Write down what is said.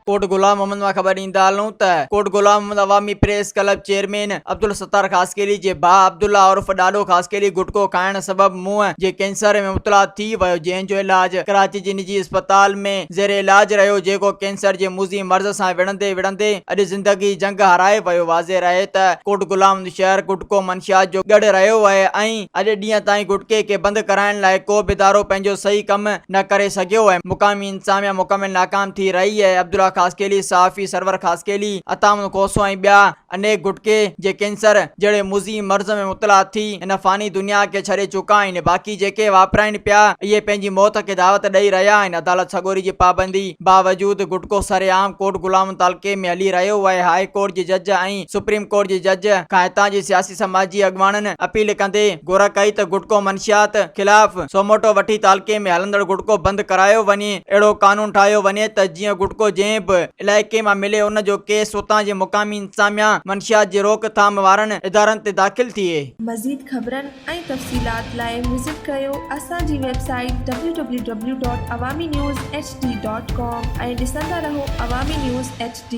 कोट गुलाम मोहम्मद मां ख़बर ॾींदा हलूं त कोट गुलाम मोहम्मद अवामी press club chairman Abdul Sattar Khaskheli जे भाउ अब्दुल्ला उर्फ ॾाढो ख़ासकेली गुटको खाइण सबब मुंहं जे कैंसर में मुब्तला थी वियो, जंहिंजो इलाज कराची जी निजी अस्पताल में ज़ेरे इलाज रहियो, जेको कैंसर जे मुज़ी मर्ज़ सां विढ़ंदे विढ़ंदे अॼु ज़िंदगी जंग हाराए वियो। वाज़े रहे त कोट गुलाम शहर गुटको मंशियात जो गॾु रहियो आहे ऐं अॼु ॾींहं ताईं गुटके खे बंदि कराइण लाइ को बि इदारो पंहिंजो सही कम न करे सघियो आहे। मुक़ामी इंतज़ामिया मुकमिल नाकाम थी रही है। अब्दुल्ला ख़ासकेली, सहाफ़ी सरवर ख़ासकेली, अतामुल कोसो ऐं ॿिया अनेक गुटके जे कैंसर जहिड़े मुज़ी मर्ज़ में मुब्तला थी इन फ़ानी दुनिया खे छॾे चुका आहिनि। बाक़ी जेके वापराइनि पिया इहे पंहिंजी मौत खे दावत ॾेई रहिया आहिनि। अदालत छगोरी जी पाबंदी बावजूदि गुटको सरेआम कोट गुलाम तालुके में हली रहियो आहे। हाई कोर्ट जे जज ऐं सुप्रीम कोर्ट जे जज खां हितां जी सियासी समाजी अॻवाननि अपील कंदे घुर कई त गुटको मंशियात ख़िलाफ़ सोमोटो वठी तालुके में हलंदड़ गुटको बंदि करायो वञे। अहिड़ो कानून ठाहियो वञे त जीअं गुटको जंहिं बि इलाइक़े मां मिले उन जो केस उतां जे मुक़ामी इंतज़ामिया मंशियात जी रोकथाम वारनि इदारनि ते दाख़िल थिए। मज़ीद ख़बरनि ऐं तफ़सीलात लाइ विज़िट कयो असांजी वेबसाइट www.awamiNewsHD.com ऐं ॾिसंदा रहो अवामी न्यूज़ HD।